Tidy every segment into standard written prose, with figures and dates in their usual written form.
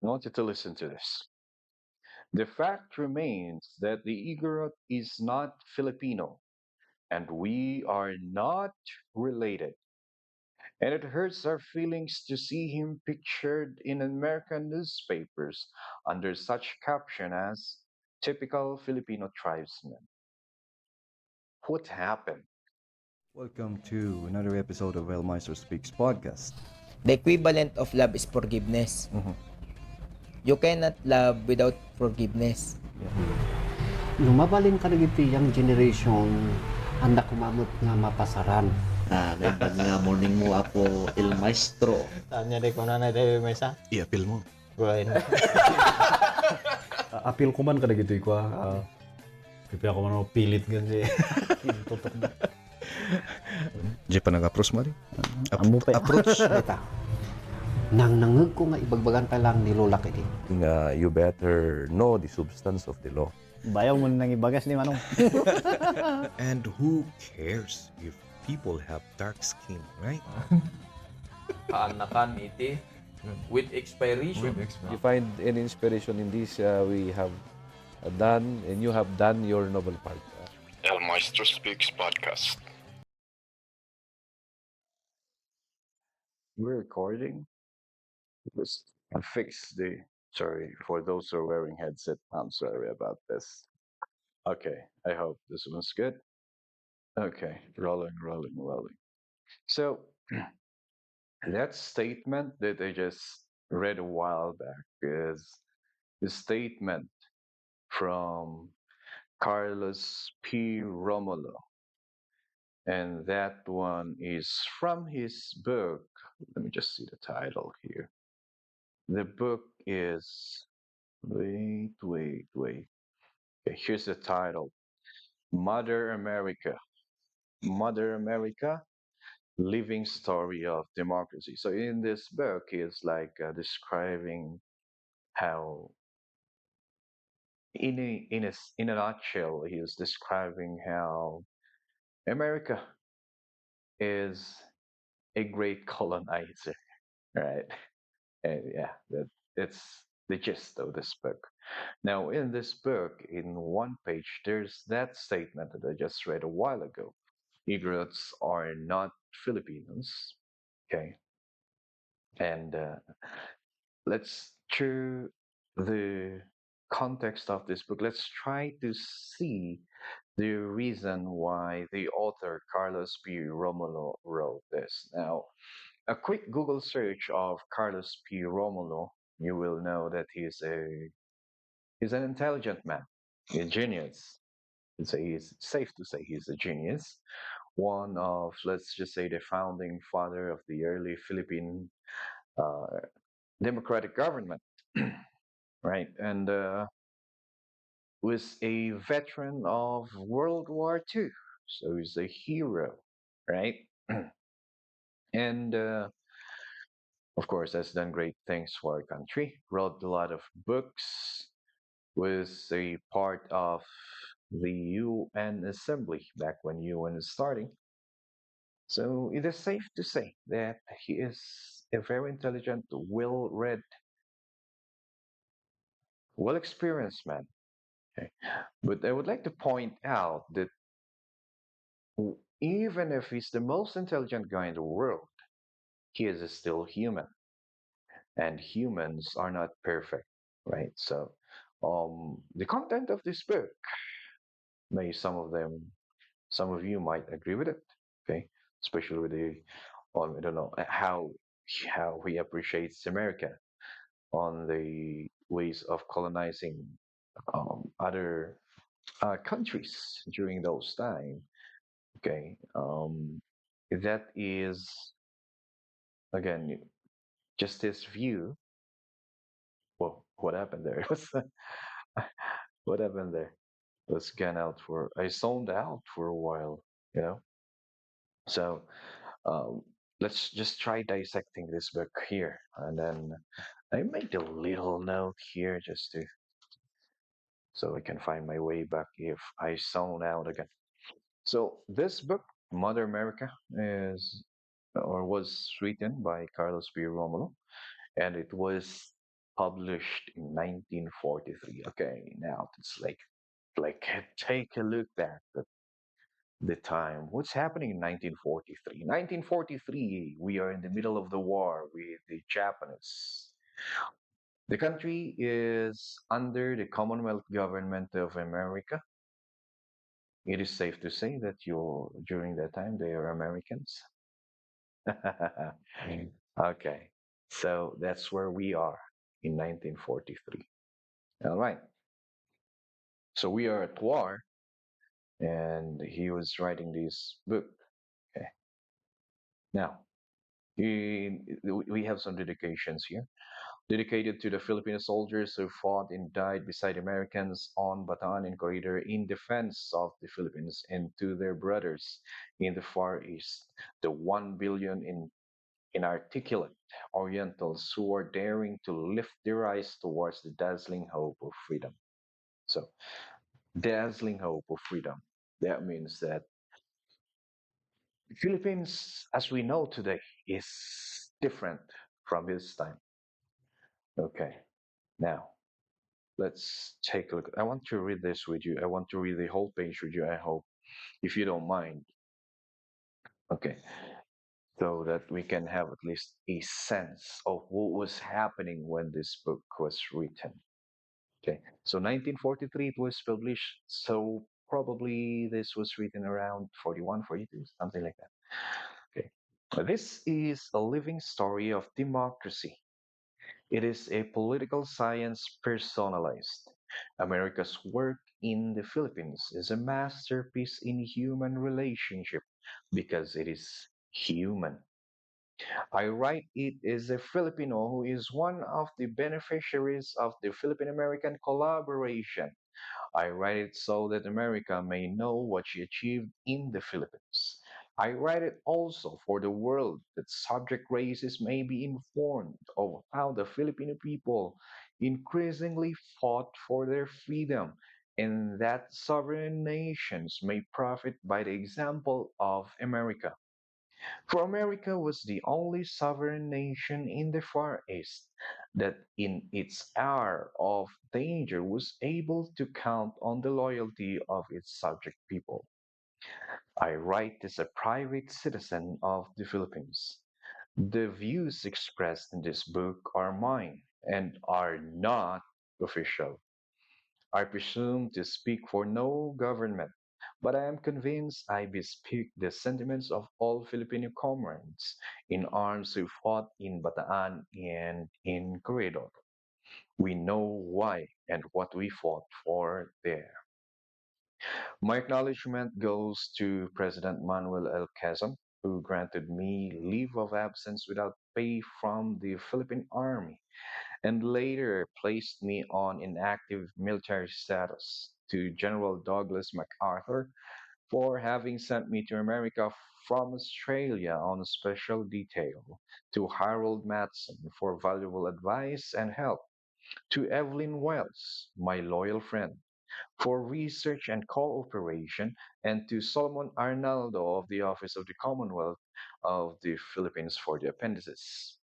I want you to listen to this. The fact remains that the Igorot is not Filipino, and we are not related. And it hurts our feelings to see him pictured in American newspapers under such caption as typical Filipino tribesman. What happened? Welcome to another episode of Maestro Speaks podcast. The equivalent of love is forgiveness. Mhm. You cannot love without forgiveness. Lumabalin ka iti yang generation anda kumamot nga mapasaran. Naibag nga morning mo ako Il Maestro. Tanya deh kung nanay tayo may isa. I-appeal mo. Bueno. Apil ko man kada gitu ko pipi ako man pilit gan si tutok na. Di pa nag-approach mo rin? Amo pa. Approach? Kita. Nang nangeg ko nga ibagbagan pa lang ni Lola kiti. You better know the substance of the law. Bayaw mo nang ibagas ni Manong. And who cares if people have dark skin, right? Kaanakan iti with expiration. You find any inspiration in this, we have done, and you have done your noble part. El Maestro Speaks podcast. We're recording. Just fix the. Sorry for those who are wearing headset. I'm sorry about this. Okay, I hope this one's good. Okay, rolling, rolling, rolling. So that statement that I just read a while back is the statement from Carlos P. Romulo. And that one is from his book. Let me just see the title here. The book is. Wait. Okay, here's the title Mother America. Mother America Living Story of Democracy. So in this book, is like describing how, in a nutshell, he is describing how America is a great colonizer, right? And yeah, it's the gist of this book. Now, in this book, in one page, there's that statement that I just read a while ago. Igorots are not Filipinos, okay? And let's, through the context of this book, let's try to see the reason why the author Carlos P. Romulo wrote this. Now, a quick Google search of Carlos P. Romulo, you will know that he's an intelligent man, a genius. It's safe to say he's a genius. One of, let's just say, the founding father of the early Philippine uh, democratic government, right? And was a veteran of World War II, so he's a hero, right? And of course, has done great things for our country. Wrote a lot of books. Was a part of the UN Assembly back when UN is starting. So it is safe to say that he is a very intelligent, well-read, well-experienced man. Okay. But I would like to point out that even if he's the most intelligent guy in the world, he is still human, and humans are not perfect, right? So, the content of this book, may some of you might agree with it, okay? Especially with the, I don't know how he appreciates America on the ways of colonizing other countries during those time. Okay, that is again just his view. Well, what happened there? What happened there? Let's get out for. I zoned out for a while, you know. So um, let's just try dissecting this book here, and then I made a little note here just to so I can find my way back if I zone out again. So this book, Mother America, is or was written by Carlos P. Romulo, and it was published in 1943. Okay, now it's like take a look back at the time. What's happening in 1943? 1943, we are in the middle of the war with the Japanese. The country is under the Commonwealth government of America. It is safe to say that you during that time they are Americans. Okay, so that's where we are in 1943. All right, so we are at war, and he was writing this book. Okay, now we have some dedications here. Dedicated to the Filipino soldiers who fought and died beside Americans on Bataan and Corridor in defense of the Philippines, and to their brothers in the Far East, the 1 billion inarticulate Orientals who are daring to lift their eyes towards the dazzling hope of freedom. So, dazzling hope of freedom. That means that the Philippines, as we know today, is different from his time. Okay, now let's take a look. I want to read this with you. I want to read the whole page with you, I hope, if you don't mind. Okay, so that we can have at least a sense of what was happening when this book was written. Okay, so 1943 it was published, so probably this was written around 41, 42, something like that. Okay, this is a living story of democracy. It is a political science personalized. America's work in the Philippines is a masterpiece in human relationship because it is human. I write it as a Filipino who is one of the beneficiaries of the Philippine American collaboration. I write it so that America may know what she achieved in the Philippines. I write it also for the world that subject races may be informed of how the Filipino people increasingly fought for their freedom and that sovereign nations may profit by the example of America. For America was the only sovereign nation in the Far East that in its hour of danger was able to count on the loyalty of its subject people. I write as a private citizen of the Philippines. The views expressed in this book are mine and are not official. I presume to speak for no government, but I am convinced I bespeak the sentiments of all Filipino comrades in arms who fought in Bataan and in Corridor. We know why and what we fought for there. My acknowledgement goes to President Manuel L. Quezon, who granted me leave of absence without pay from the Philippine Army and later placed me on inactive military status, to General Douglas MacArthur for having sent me to America from Australia on a special detail, to Harold Matson for valuable advice and help, to Evelyn Wells, my loyal friend, for research and cooperation, and to Solomon Arnaldo of the Office of the Commonwealth of the Philippines for the appendices.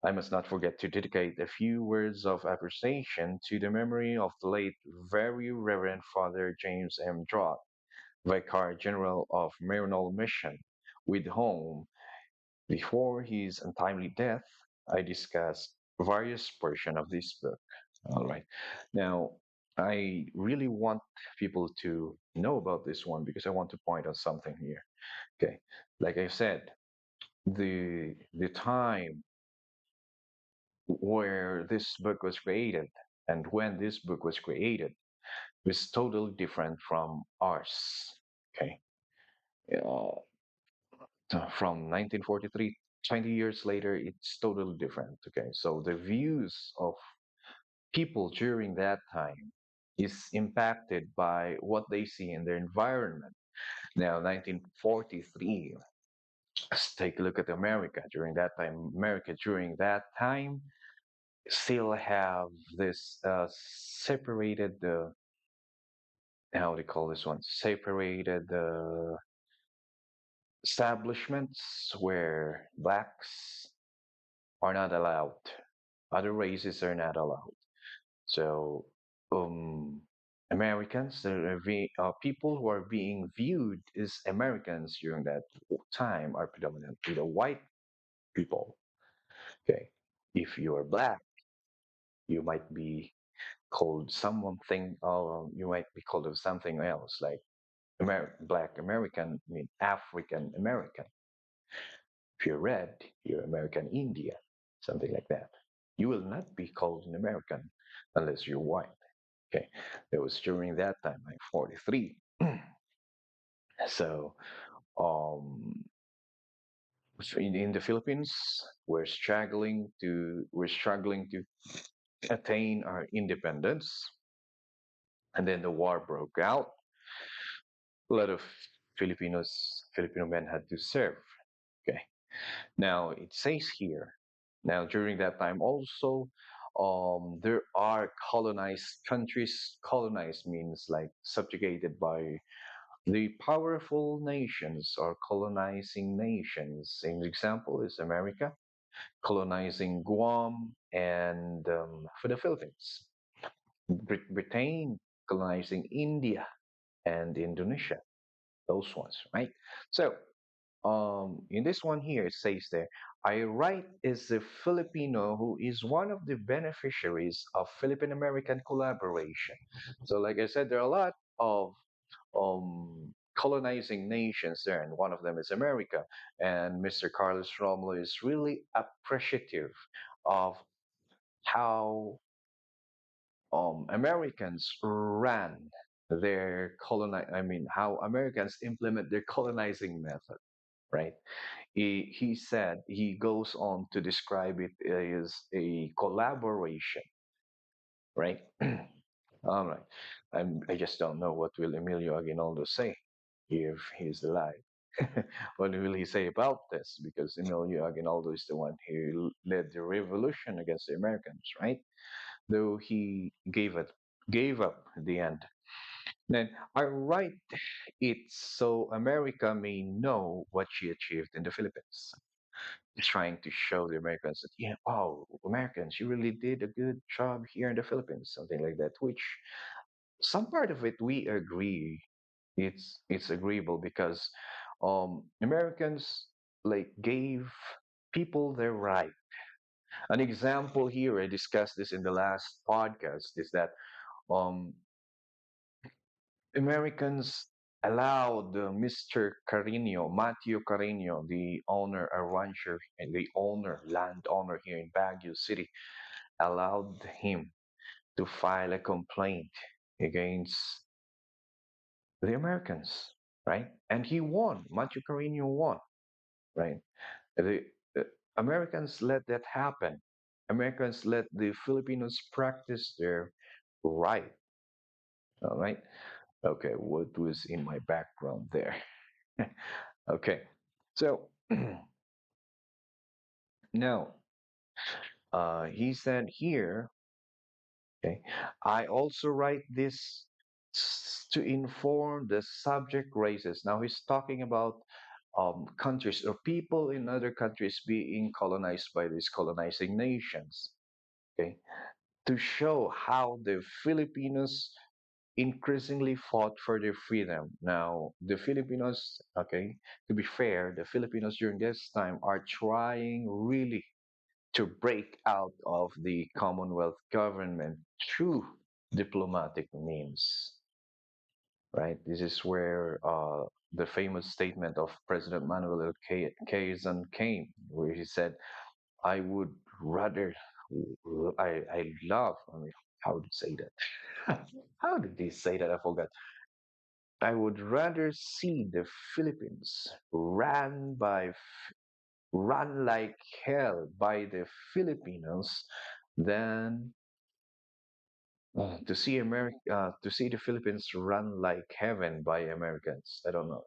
I must not forget to dedicate a few words of appreciation to the memory of the late Very Reverend Father James M. Drott, Vicar General of Marinol Mission, with whom, before his untimely death, I discussed various portions of this book. All right. Now, I really want people to know about this one because I want to point out something here. Okay. Like I said, the time where this book was created and when this book was created was totally different from ours. Okay. Uh, from 1943, 20 years later, it's totally different. Okay. So the views of people during that time is impacted by what they see in their environment. Now, 1943, let's take a look at America during that time. America during that time still have this separated how do you call this one separated establishments where blacks are not allowed. Other races are not allowed. So, um, Americans, people who are being viewed as Americans during that time are predominantly the white people. Okay, if you are black, you might be called something. You might be called of something else, like Black American, I mean African American. If you're red, you're American Indian, something like that. You will not be called an American unless you're white. Okay, it was during that time, like 43. So, um, in the Philippines, we're struggling to attain our independence, and then the war broke out. A lot of Filipino men had to serve. Okay, now it says here. Now during that time also, there are colonized countries. Colonized means like subjugated by the powerful nations or colonizing nations. Same example is America colonizing Guam and for the Philippines. Britain colonizing India and Indonesia. Those ones, right? So in this one here, it says there, I write is a Filipino who is one of the beneficiaries of Philippine American collaboration. So, like I said, there are a lot of colonizing nations there, and one of them is America. And Mr. Carlos Romulo is really appreciative of how Americans ran I mean, how Americans implement their colonizing method, right? He said, he goes on to describe it as a collaboration, right? All right. I just don't know what will Emilio Aguinaldo say if he's alive. What will he say about this? Because Emilio Aguinaldo is the one who led the revolution against the Americans, right? Though he gave up at the end. Then I write it so America may know what she achieved in the Philippines. Trying to show the Americans that, yeah, wow, Americans, you really did a good job here in the Philippines, something like that. Which some part of it we agree, it's agreeable because Americans like gave people their right. An example here, I discussed this in the last podcast, is that um, Americans allowed Mr. Carino, Matthew Carino, the owner, a rancher, and the landowner here in Baguio City, allowed him to file a complaint against the Americans, right? And he won. Matthew Carino won, right? The uh, Americans let that happen. Americans let the Filipinos practice their right, all right? Okay, what was in my background there? Okay, so now he said here, okay, I also write this to inform the subject races. Now he's talking about countries or people in other countries being colonized by these colonizing nations. Okay, to show how the Filipinos increasingly fought for their freedom. Now, the Filipinos, okay, to be fair, the Filipinos during this time are trying really to break out of the Commonwealth government through diplomatic means, right? This is where the famous statement of President Manuel Quezon came, where he said, I would rather, I love, I mean, how to say that? How did he say that? I forgot. I would rather see the Philippines run like hell by the Filipinos than to see the Philippines run like heaven by Americans. I don't know.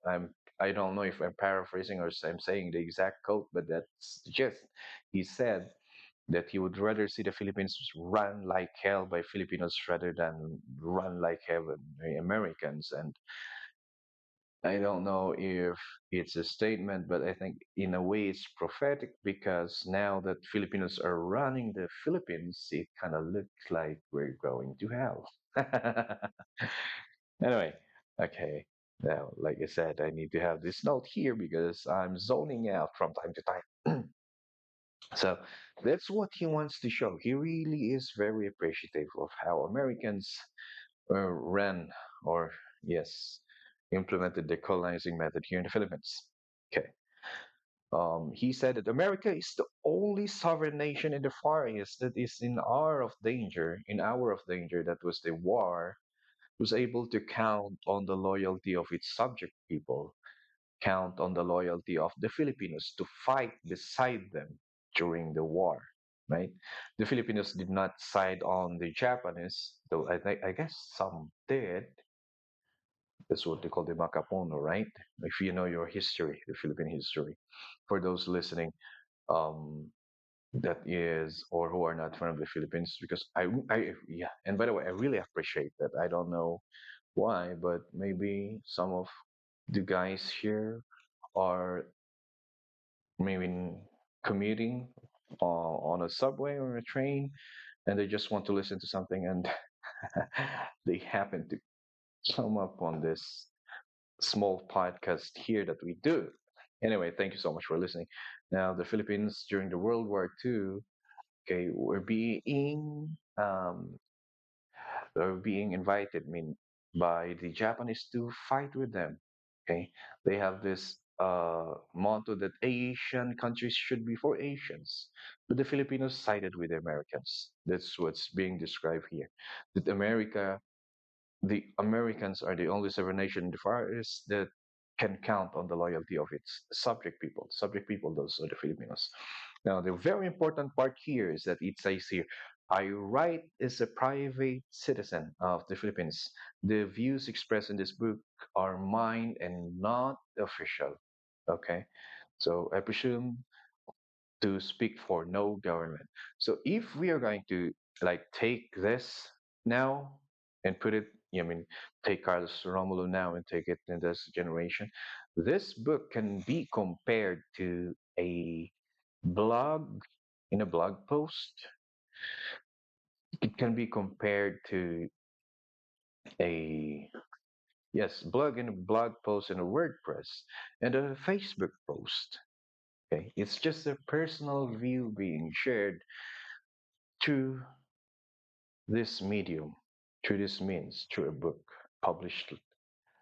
I don't know if I'm paraphrasing or I'm saying the exact quote, but that's just he said that he would rather see the Philippines run like hell by Filipinos rather than run like heaven by Americans. And I don't know if it's a statement, but I think in a way it's prophetic because now that Filipinos are running the Philippines, it kind of looks like we're going to hell. Anyway, okay. Now, like I said, I need to have this note here because I'm zoning out from time to time. So that's what he wants to show. He really is very appreciative of how Americans ran or, yes, implemented the colonizing method here in the Philippines. Okay. He said that America is the only sovereign nation in the Far East that is in hour of danger, that was the war, was able to count on the loyalty of its subject people, count on the loyalty of the Filipinos to fight beside them during the war, right? The Filipinos did not side on the Japanese, though I guess some did. That's what they call the Makapono, right? If you know your history, the Philippine history. For those listening, um, that is, or who are not from the Philippines, because yeah. And by the way, I really appreciate that. I don't know why, but maybe some of the guys here are maybe commuting on a subway or a train, and they just want to listen to something, and they happen to come up on this small podcast here that we do. Anyway, thank you so much for listening. Now, the Philippines during the World War II, okay, were being invited, by the Japanese to fight with them. Okay, they have this motto that Asian countries should be for Asians, but the Filipinos sided with the Americans. That's what's being described here. That the Americans are the only sovereign nation in the Far East that can count on the loyalty of its subject people. Subject people, those are the Filipinos. Now, the very important part here is that it says here, I write as a private citizen of the Philippines. The views expressed in this book are mine and not official. Okay? So I presume to speak for no government. So if we are going to like take this now and put it, take Carlos Romulo now and take it in this generation, this book can be compared to a blog in a blog post. It can be compared to a blog in a blog post in a WordPress and a Facebook post. Okay, it's just a personal view being shared through this medium, through this means, through a book published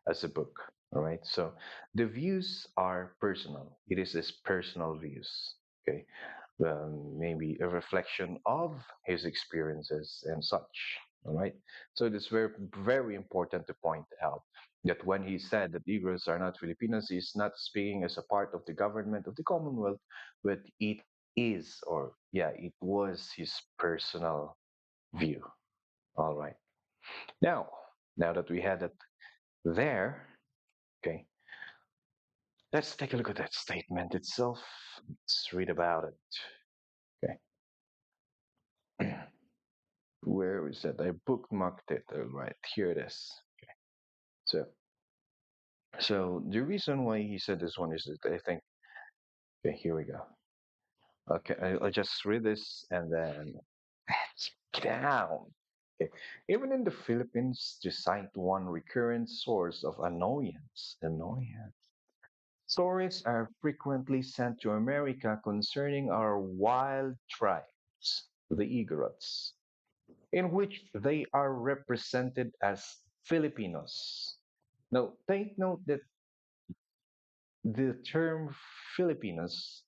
as a book. All right. So the views are personal. It is his personal views. Okay. Maybe a reflection of his experiences and such. All right. So it is very, very important to point out that when he said that Igorots are not Filipinos, he's not speaking as a part of the government of the Commonwealth, but it is, or yeah, it was his personal view. All right. Now, now that we had it there, okay, let's take a look at that statement itself. Let's read about it. Okay. Where is that? I bookmarked it. All right, here it is. So, so the reason why he said this one is that I think, okay, here we go. Okay, I'll just read this and then let's get down. Okay. Even in the Philippines, to cite one recurrent source of annoyance. Stories are frequently sent to America concerning our wild tribes, the Igorots, in which they are represented as Filipinos. Now, take note that the term Filipinos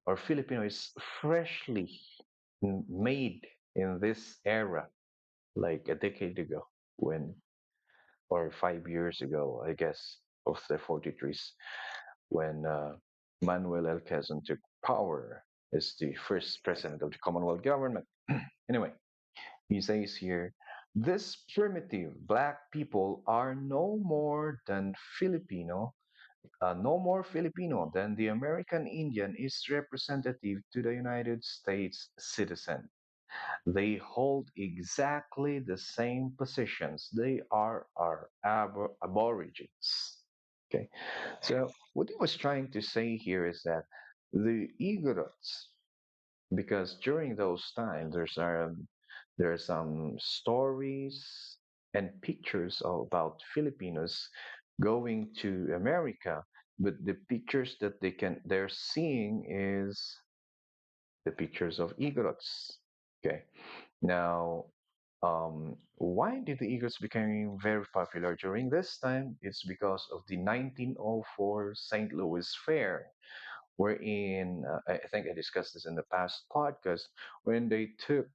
or Filipino is freshly made in this era, like a decade ago, when, or 5 years ago, I guess, of the 43s, when Manuel L. Quezon took power as the first president of the Commonwealth government. Anyway, he says here, this primitive black people are no more Filipino than the American Indian is representative to the United States citizen. They hold exactly the same positions. They are our aborigines. Okay. So what he was trying to say here is that the Igorots, because during those times there are some stories and pictures about Filipinos going to America, but the pictures that they're seeing is the pictures of Igorots. Okay. Now, why did the Eagles become very popular during this time? It's because of the 1904 St. Louis Fair, wherein I think I discussed this in the past podcast, when they took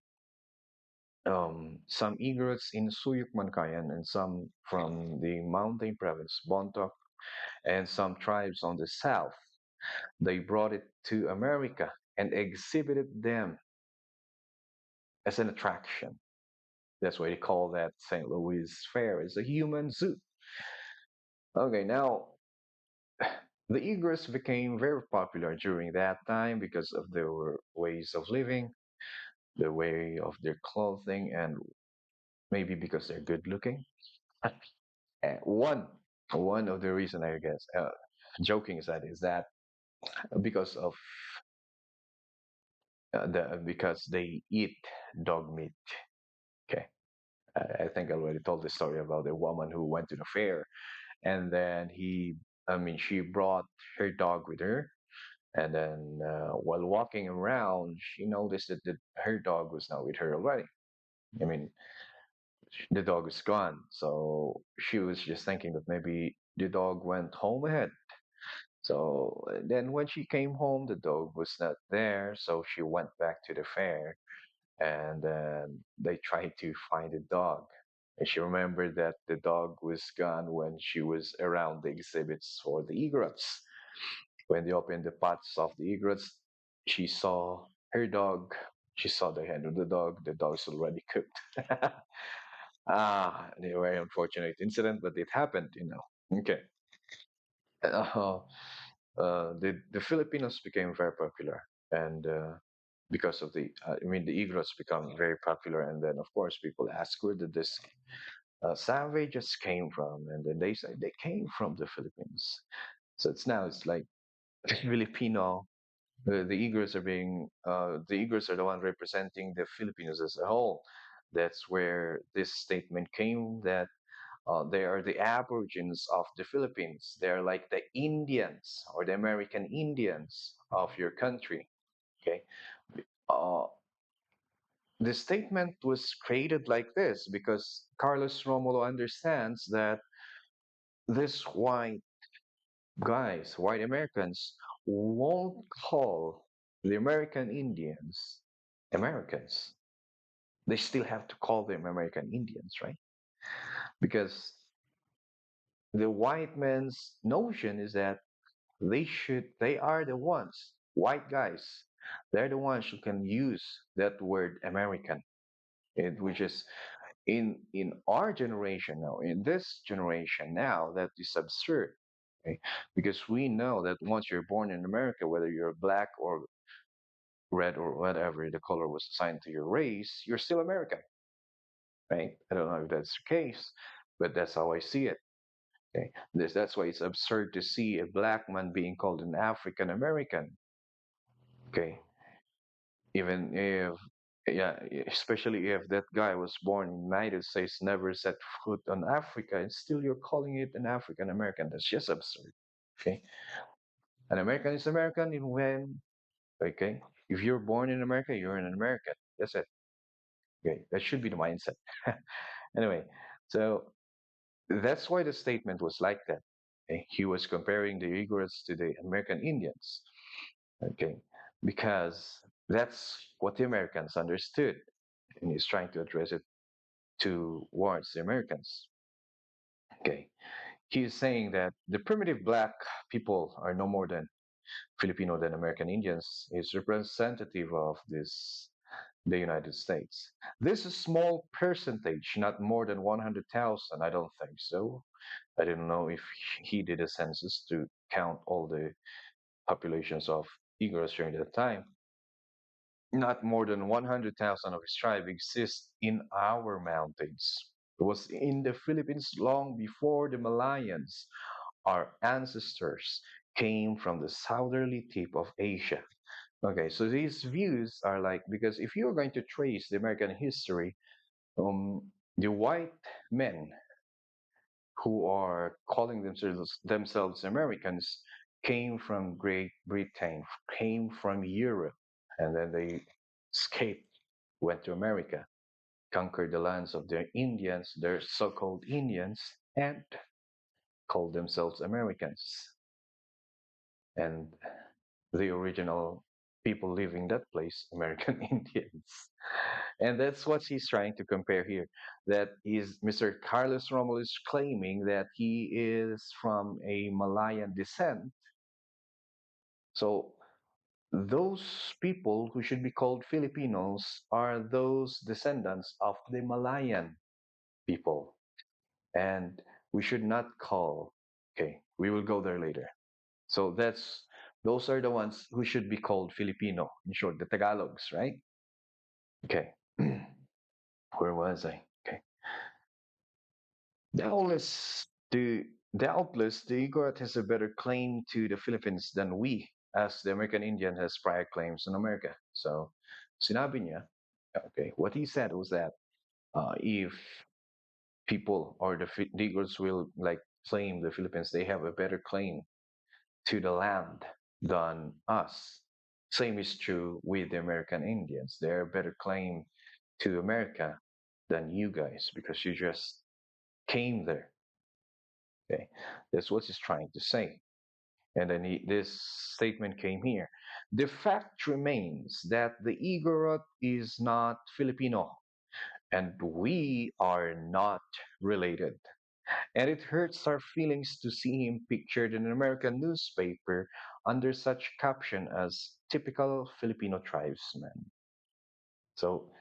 some Igorots in Suyuk Mankayan and some from the mountain province, Bontoc, and some tribes on the south. They brought it to America and exhibited them as an attraction. That's why they call that St. Louis Fair. It's a human zoo. Okay, now the Igors became very popular during that time because of their ways of living, the way of their clothing, and maybe because they're good looking. One one of the reason I guess, joking aside, is that because of because they eat dog meat. Okay, I think I already told the story about a woman who went to the fair and then she brought her dog with her. And then while walking around, she noticed that her dog was not with her already. I mean, the dog was gone. So she was just thinking that maybe the dog went home ahead. So then when she came home, the dog was not there. So she went back to the fair and then they tried to find the dog. And she remembered that the dog was gone when she was around the exhibits for the Igorots. When they opened the pots of the Igorots, she saw her dog. She saw the head of the dog. The dog's already cooked. Ah, a very unfortunate incident, but it happened. Okay. Uh, the Filipinos became very popular, and because of the Igorots become very popular, and then of course people ask where did this savages came from, and then they say they came from the Philippines. So it's like Filipino. The Igors are the one representing the Filipinos as a whole. That's where this statement came that they are the aborigines of the Philippines. They're like the Indians or the American Indians of your country. Okay. Uh, the statement was created like this because Carlos Romulo understands that this white Americans, won't call the American Indians Americans. They still have to call them American Indians, right? Because the white man's notion is that they are the ones, white guys, they're the ones who can use that word American, which is in our generation now, in this generation now, that is absurd. Okay? Because we know that once you're born in America, whether you're black or red or whatever the color was assigned to your race, you're still American, right? I don't know if that's the case, but that's how I see it. Okay, that's why it's absurd to see a black man being called an African American. Okay, even if yeah, especially if that guy was born in the United States, never set foot on Africa, and still you're calling it an African American. That's just absurd. Okay, an American is American in when okay, if you're born in America, you're an American. That's it. Okay, that should be the mindset. Anyway, so that's why the statement was like that. Okay? He was comparing the Igorets to the American Indians. Okay, because that's what the Americans understood, and he's trying to address it towards the Americans. Okay, he is saying that the primitive black people are no more than Filipino than American Indians. Is representative of the United States. This is a small percentage, not more than 100,000. I don't think so. I don't know if he did a census to count all the populations of Igorot during that time. Not more than 100,000 of his tribe exist in our mountains. It was in the Philippines long before the Malayans our ancestors came from the southerly tip of Asia. Okay, so these views are like, because if you're going to trace the American history, the white men who are calling themselves Americans came from Great Britain, came from Europe, and then they escaped, went to America, conquered the lands of their Indians, their so-called Indians, and called themselves Americans. And the original people living that place, American Indians. And that's what he's trying to compare here. That is Mr. Carlos Romulo is claiming that he is from a Malayan descent. So those people who should be called Filipinos are those descendants of the Malayan people. And we should not call, okay, we will go there later. So those are the ones who should be called Filipino, in short, the Tagalogs, right? Okay. Where was I? Okay. Doubtless, the Igorot has a better claim to the Philippines than we, as the American Indian has prior claims in America. So, sinabi niya, okay, what he said was that if people or the Igorots will like claim the Philippines, they have a better claim to the land than us. Same is true with the American Indians. They're a better claim to America than you guys because you just came there. Okay, that's what he's trying to say. And then this statement came here. The fact remains that the Igorot is not Filipino, and we are not related. And it hurts our feelings to see him pictured in an American newspaper under such caption as typical Filipino tribesman. So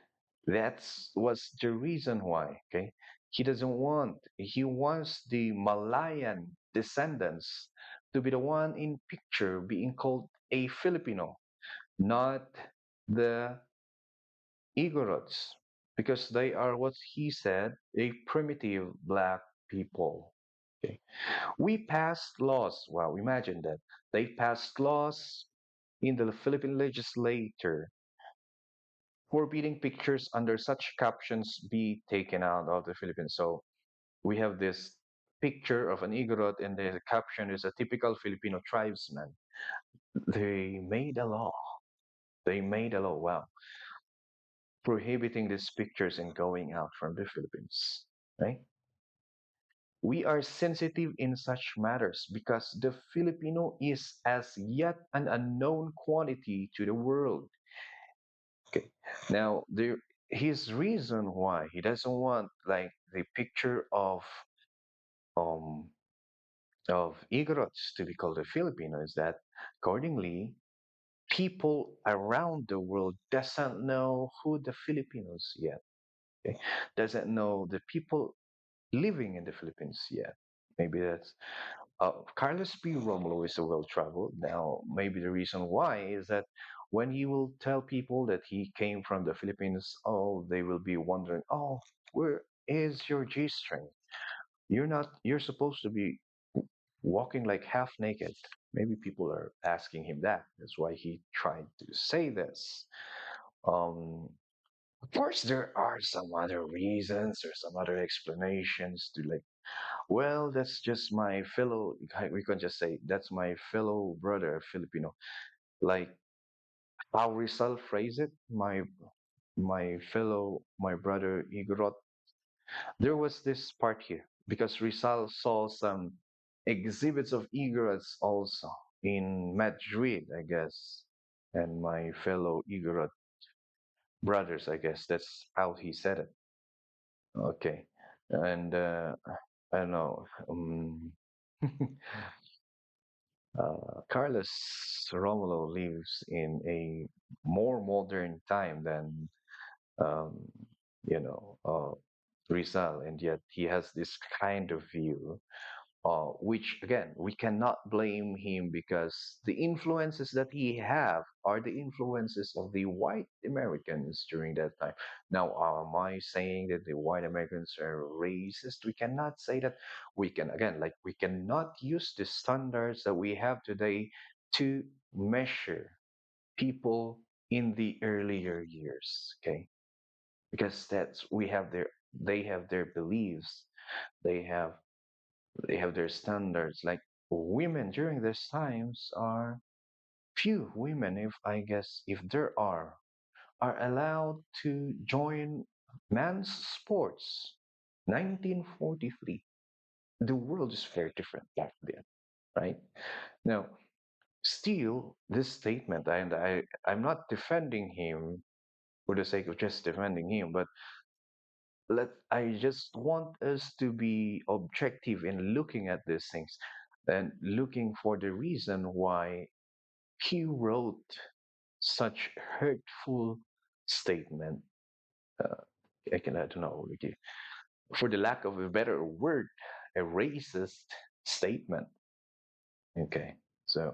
that's was the reason why, okay? He wants the Malayan descendants to be the one in picture being called a Filipino, not the Igorots, because they are what he said, a primitive black people. Okay. We passed laws. Wow, imagine that. They passed laws in the Philippine legislature forbidding pictures under such captions be taken out of the Philippines. So we have this picture of an Igorot, and the caption is a typical Filipino tribesman. They made a law. They made a law, wow, prohibiting these pictures and going out from the Philippines. Right? We are sensitive in such matters because the Filipino is as yet an unknown quantity to the world. Okay. Now, his reason why he doesn't want like the picture um of Igorots to be called a Filipino is that accordingly people around the world doesn't know who the Filipinos yet. Okay? Doesn't know the people living in the Philippines yet. Maybe that's Carlos P. Romulo is a well-traveled. Now, maybe the reason why is that when he will tell people that he came from the Philippines, oh, they will be wondering, oh, where is your G-string? You're not. You're supposed to be walking like half naked. Maybe people are asking him that. That's why he tried to say this. Um, of course, there are some other reasons or some other explanations to like, well, that's just my fellow, we can just say, that's my fellow brother, Filipino. Like how Rizal phrased it, my brother Igorot. There was this part here because Rizal saw some exhibits of Igorots also in Madrid, I guess, and my fellow Igorot brothers, I guess that's how he said it. Okay, and I don't know. Carlos Romulo lives in a more modern time than um, you know Rizal, and yet he has this kind of view which again we cannot blame him because the influences that he have are the influences of the white Americans during that time. Now, am I saying that the white Americans are racist? We cannot say that. We can again, like we cannot use the standards that we have today to measure people in the earlier years. Okay, because that's we have their they have their beliefs, they have they have their standards. Like women during these times are few women, if I guess, if there are allowed to join men's sports. 1943. The world is very different back then, right? Now, still, this statement, and I'm not defending him for the sake of just defending him, but I just want us to be objective in looking at these things and looking for the reason why he wrote such hurtful statement. Uh, I don't know, for the lack of a better word, a racist statement. Okay, so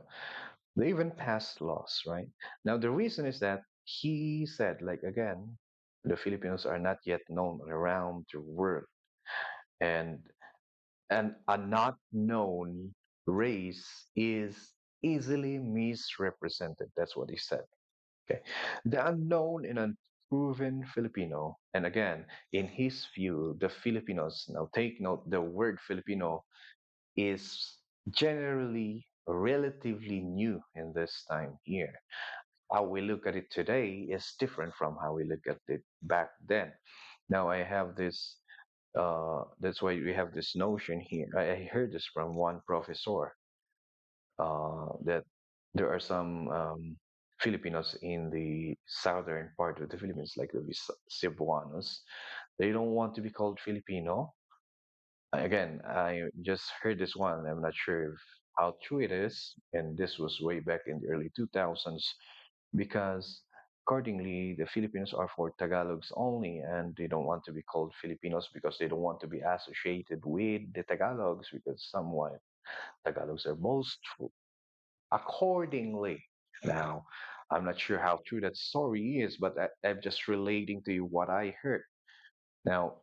they even passed laws, right? Now the reason is that he said, like again, the Filipinos are not yet known around the world, and a not known race is easily misrepresented. That's what he said. Okay. The unknown and unproven Filipino, and again, in his view, the Filipinos, now take note, the word Filipino is generally relatively new in this time here. How we look at it today is different from how we look at it back then. Now I have this that's why we have this notion here. I heard this from one professor that there are some Filipinos in the southern part of the Philippines, like the Cebuanos. They don't want to be called Filipino. Again, I just heard this one. I'm not sure if, how true it is, and this was way back in the early 2000s, because accordingly, the Filipinos are for Tagalogs only, and they don't want to be called Filipinos because they don't want to be associated with the Tagalogs because somewhat Tagalogs are boastful. Accordingly, now I'm not sure how true that story is, but I'm just relating to you what I heard. Now,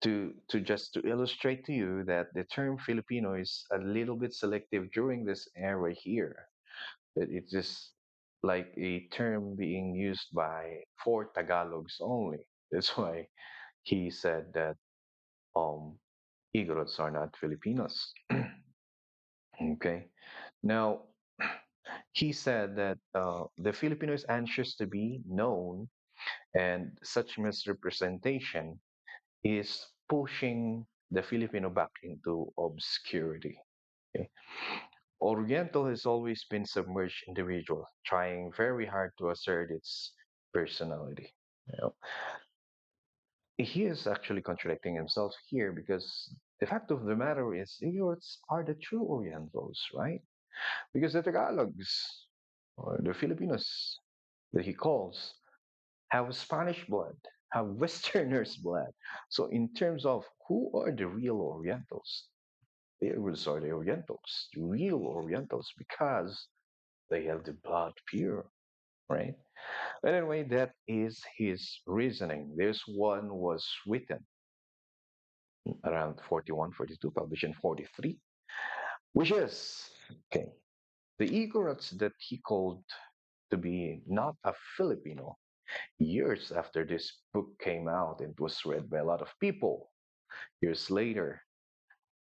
to just to illustrate to you that the term Filipino is a little bit selective during this era here. That it's just like a term being used by for Tagalogs only. That's why he said that um Igorots are not Filipinos. Okay. Now he said that the Filipino is anxious to be known, and such misrepresentation is pushing the Filipino back into obscurity. Okay? Oriental has always been submerged individual, trying very hard to assert its personality. You know, he is actually contradicting himself here because the fact of the matter is, Igorots are the true Orientals, right? Because the Tagalogs or the Filipinos that he calls have Spanish blood, have Westerners' blood. So, in terms of who are the real Orientals, they are the Orientals, the real Orientals, because they have the blood pure, right? But anyway, that is his reasoning. This one was written around 41, 42, published in 43, which is, okay, the Igorots that he called to be not a Filipino years after this book came out and was read by a lot of people. Years later,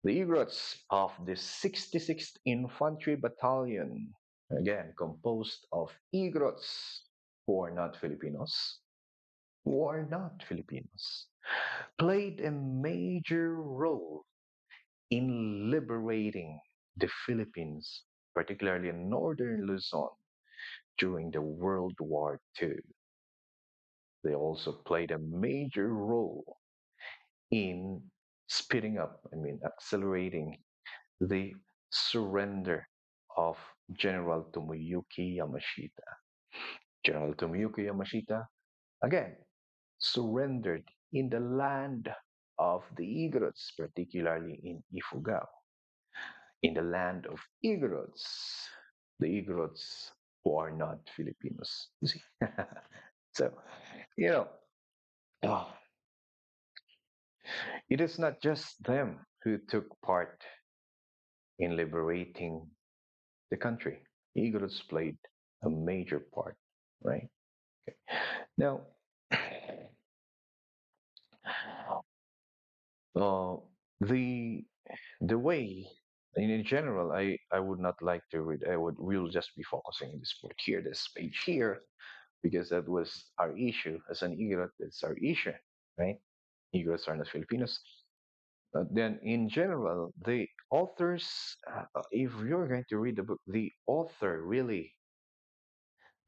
the Igorots of the 66th Infantry Battalion, again composed of Igorots who are not Filipinos, played a major role in liberating the Philippines, particularly in northern Luzon during the World War II. They also played a major role in speeding up, accelerating the surrender of General Tomoyuki Yamashita. General Tomoyuki Yamashita, again, surrendered in the land of the Igorots, particularly in Ifugao, in the land of Igorots, the Igorots who are not Filipinos. You see? So, you know, oh, it is not just them who took part in liberating the country. Igorots played a major part, right? Okay. Now, uh, the the way in general, I would not like to read. We'll just be focusing on this book here, this page here, because that was our issue as an Igorot. That's our issue, right? Igorots are not Filipinos. Then, in general, the authors, if you're going to read the book, the author really,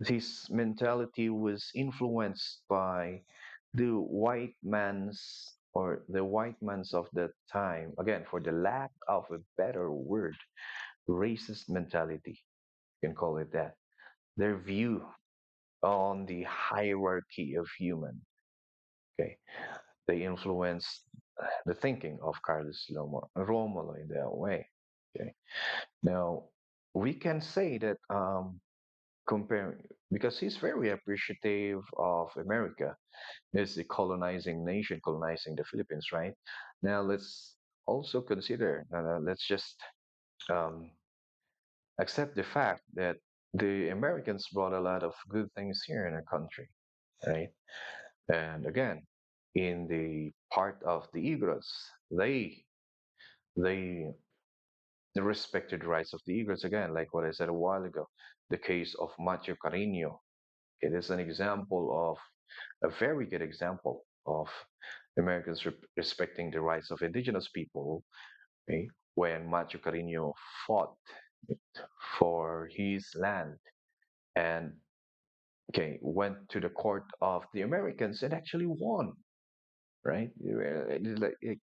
this mentality was influenced by the white man's or the white man's of that time. Again, for the lack of a better word, racist mentality, you can call it that. Their view on the hierarchy of human. Okay, they influenced the thinking of Carlos Romulo in that way. Okay, now we can say that comparing because he's very appreciative of America as a colonizing nation, colonizing the Philippines, right? Now let's also consider. Let's just um, accept the fact that the Americans brought a lot of good things here in our country, right? And again, in the part of the Igorots, they respected the rights of the Igorots again, like what I said a while ago. The case of Macho Carino. It is an example of a very good example of Americans respecting the rights of indigenous people. Okay? When Macho Carino fought for his land and okay went to the court of the Americans and actually won. Right?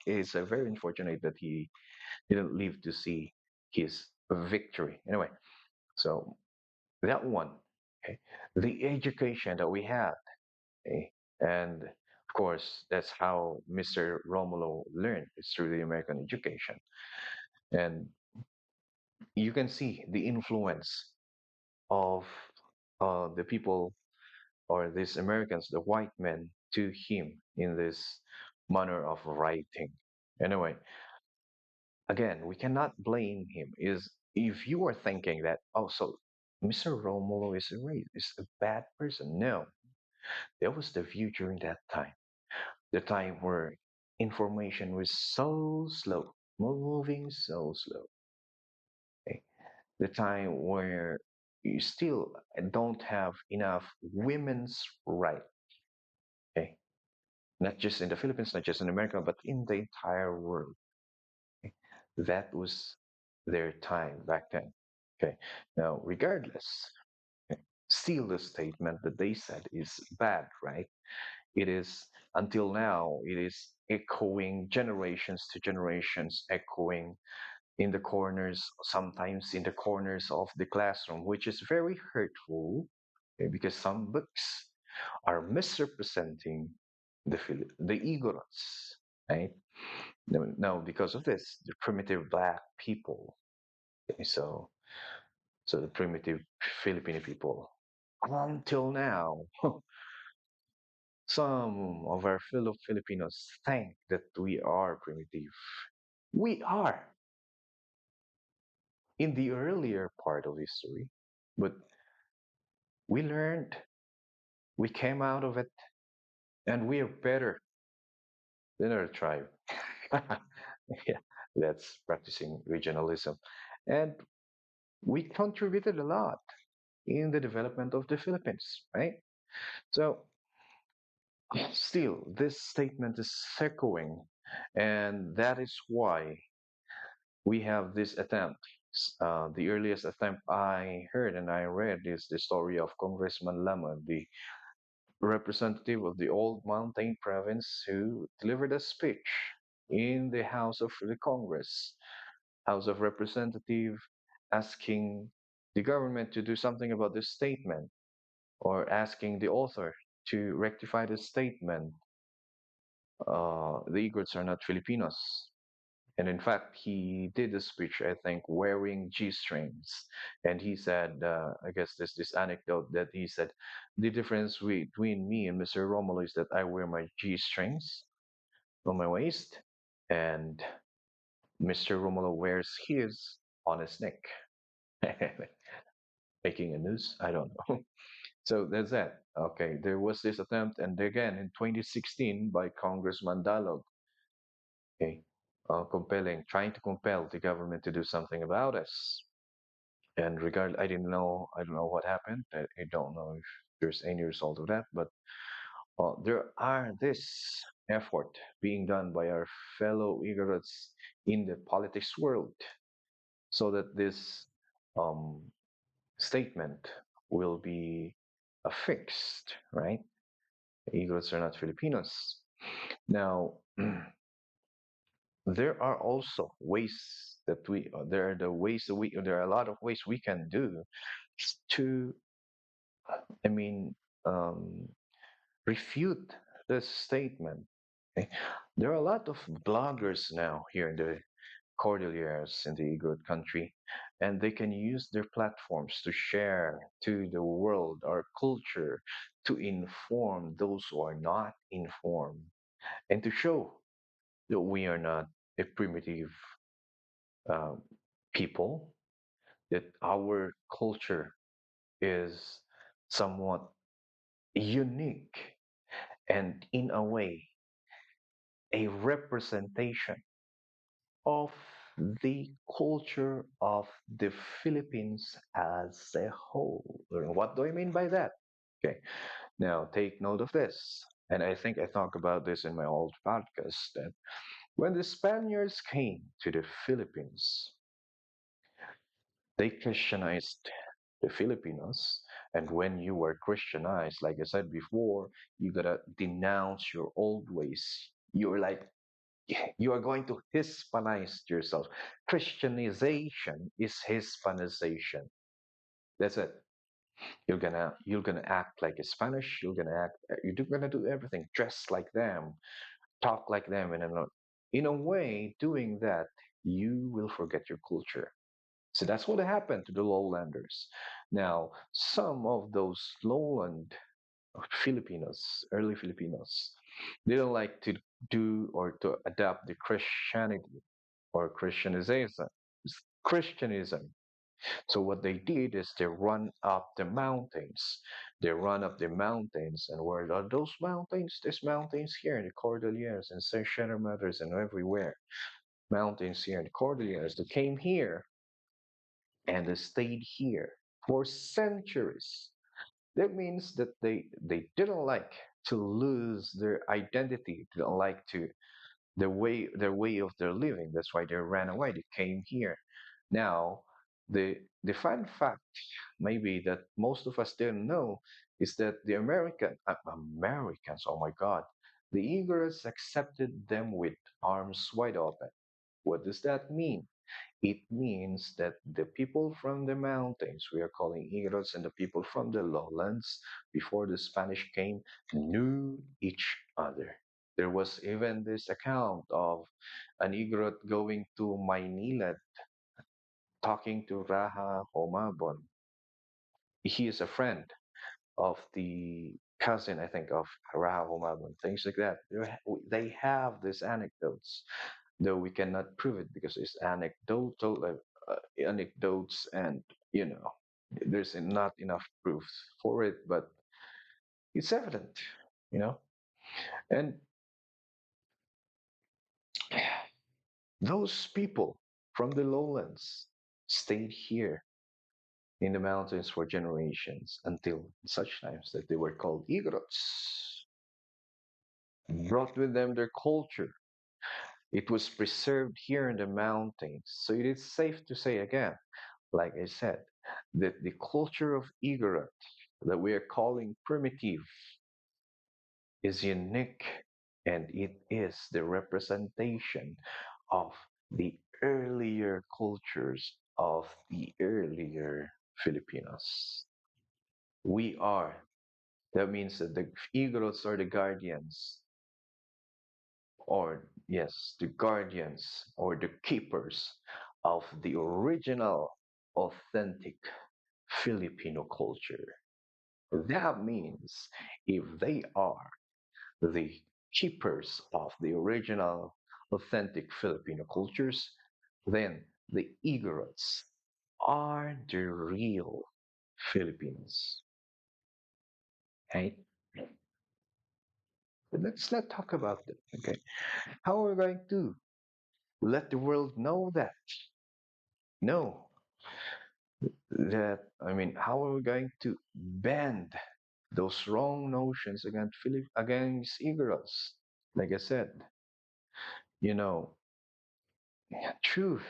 It's very unfortunate that he didn't live to see his victory. Anyway, so that one, okay, the education that we had, okay, and of course that's how Mr. Romulo learned. It's through the American education, and you can see the influence of the people or these Americans, the white men, to him in this manner of writing. Anyway, again, we cannot blame him. Is if you are thinking that, oh, so Mr. Romulo is a bad person. No, that was the view during that time. The time where information was so slow, moving so slow. Okay? The time where you still don't have enough women's right. Okay? Not just in the Philippines, not just in America, but in the entire world. Okay? That was their time back then. Okay. Now, regardless, okay, still the statement that they said is bad, right? It is until now, it is echoing generations to generations, echoing in the corners, sometimes in the corners of the classroom, which is very hurtful okay, because some books are misrepresenting the Igorots, right? Now, because of this, the primitive black people, okay, so the primitive Filipino people, until now, some of our fellow Filipinos think that we are primitive. We are in the earlier part of history, but we learned, we came out of it, and we are better than our tribe. Yeah, that's practicing regionalism. And we contributed a lot in the development of the Philippines, right? So, still, this statement is echoing, and that is why we have this attempt. The earliest attempt I heard and I read is the story of Congressman Lama, the representative of the Old Mountain Province, who delivered a speech in the House of the Congress, House of Representative, asking the government to do something about this statement or asking the author to rectify the statement. the Igorots are not Filipinos. And in fact, he did a speech, I think, wearing G strings. And he said, I guess there's this anecdote that he said, the difference between me and Mr. Romulo is that I wear my G strings on my waist, and Mr. Romulo wears his on his neck. Making a news? I don't know. So that's that. Okay, there was this attempt, and again in 2016 by Congressman Dalog, okay, trying to compel the government to do something about us. And I don't know what happened. I don't know if there's any result of that, but there are this effort being done by our fellow Igorots in the politics world so that this um, statement will be affixed, right? Igorots are not Filipinos. Now, there are also ways that there are the ways that there are a lot of ways we can do to, I mean, um, refute this statement. Okay? There are a lot of bloggers now here in the Cordilleras in the Igorot country, and they can use their platforms to share to the world our culture, to inform those who are not informed, and to show that we are not a primitive uh, people, that our culture is somewhat unique and, in a way, a representation of the culture of the Philippines as a whole. What do I mean by that? Okay, now take note of this. And I think I talked about this in my old podcast that when the Spaniards came to the Philippines, they Christianized the Filipinos. And when you were Christianized, like I said before, you gotta denounce your old ways. You're like, you are going to Hispanize yourself. Christianization is Hispanization. That's it. You're gonna act like a Spanish. You're gonna do everything, dress like them, talk like them, and in a way, doing that, you will forget your culture. So that's what happened to the lowlanders. Now, some of those lowland Filipinos, early Filipinos, they don't like to do or to adapt the Christianity or Christianism. So what they did is they run up the mountains. They run up the mountains, and where are those mountains? There's mountains here in the Cordilleras and Sierra Madres and everywhere. Mountains here in the Cordilleras. They came here and they stayed here for centuries. That means that they didn't like to lose their identity, didn't like to their way of their living. That's why they ran away. They came here. Now, the fun fact maybe that most of us didn't know is that the Americans, oh my God, the Igorets accepted them with arms wide open. What does that mean? It means that the people from the mountains, we are calling Igorots, and the people from the lowlands, before the Spanish came, knew each other. There was even this account of an Igorot going to Maynila, talking to Raha Homabon. He is a friend of the cousin, I think, of Raha Homabon, things like that. They have these anecdotes, though we cannot prove it because it's anecdotal, anecdotes, and you know, there's not enough proof for it, but it's evident, you know. And those people from the lowlands stayed here in the mountains for generations until such times that they were called Igorots, brought with them their culture. It was preserved here in the mountains. So it is safe to say again, like I said, that the culture of Igorot that we are calling primitive is unique, and it is the representation of the earlier cultures of the earlier Filipinos. We are. That means that the Igorots are the guardians or yes, the guardians or the keepers of the original, authentic Filipino culture. That means if they are the keepers of the original, authentic Filipino cultures, then the Igorots are the real Filipinos. Right? But let's not talk about that. Okay. How are we going to let the world know that? No, how are we going to bend those wrong notions against Igorots? Like I said, you know, truth,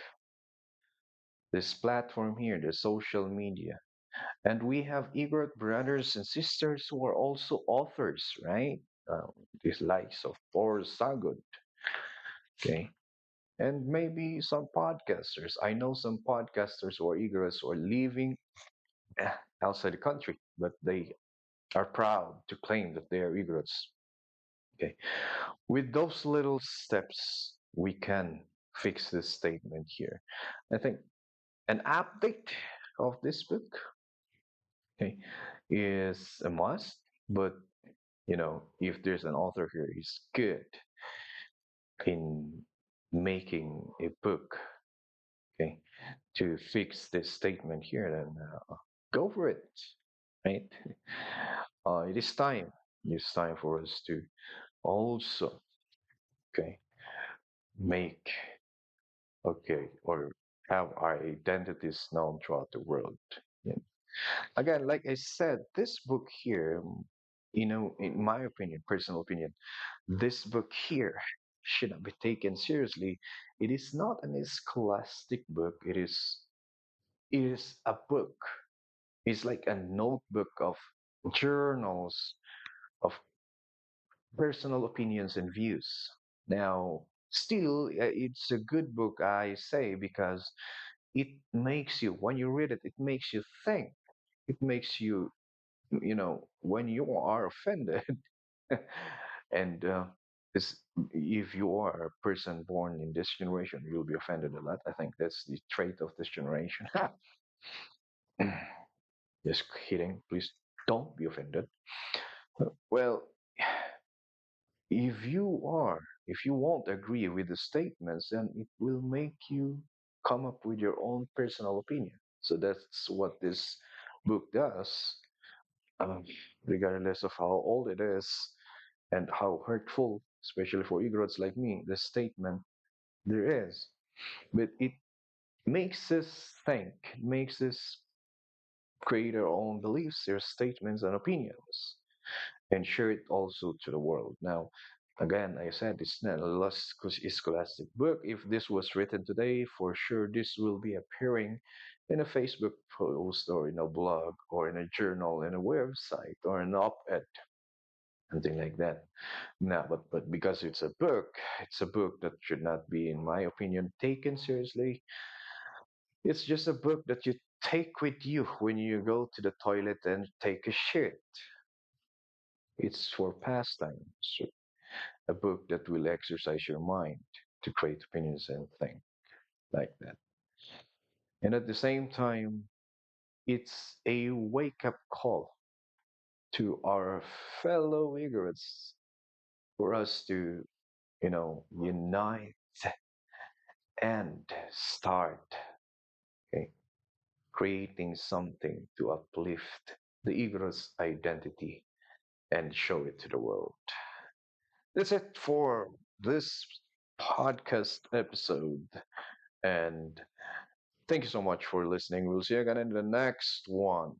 this platform here, the social media. And we have Igorot brothers and sisters who are also authors, right? These likes of Boris Sagut, okay? And maybe some podcasters. I know some podcasters who are Igorots who are living eh, outside the country, but they are proud to claim that they are Igorots. Okay. With those little steps, we can fix this statement here. I think an update of this book, okay, is a must, but if there's an author here who's good in making a book, okay, to fix this statement here, then go for it, right? It is time. It's time for us to also, okay, make, okay, or have our identities known throughout the world. Yeah. Again, like I said, this book here, in my opinion, personal opinion, this book here should not be taken seriously. It is not an scholastic book. It is a book. It's like a notebook of journals of personal opinions and views. Now, still, it's a good book, I say, because it makes you, when you read it, it makes you think. It makes you, when you are offended, and this, if you are a person born in this generation, you'll be offended a lot. I think that's the trait of this generation. Just kidding. Please don't be offended. Well, if you won't agree with the statements, then it will make you come up with your own personal opinion. So that's what this book does, um, regardless of how old it is and how hurtful, especially for Igorots like me, the statement there is. But it makes us think, makes us create our own beliefs, their statements and opinions, and share it also to the world. Now, again, I said it's not a lost scholastic book. If this was written today, for sure this will be appearing in a Facebook post or in a blog or in a journal, in a website or an op-ed, something like that. Now, but because it's a book that should not be, in my opinion, taken seriously. It's just a book that you take with you when you go to the toilet and take a shit. It's for pastime. So a book that will exercise your mind to create opinions and think like that. And at the same time, it's a wake up call to our fellow Igorots for us to, unite and start, okay, creating something to uplift the Igorot's identity and show it to the world. That's it for this podcast episode. And thank you so much for listening. We'll see you again in the next one.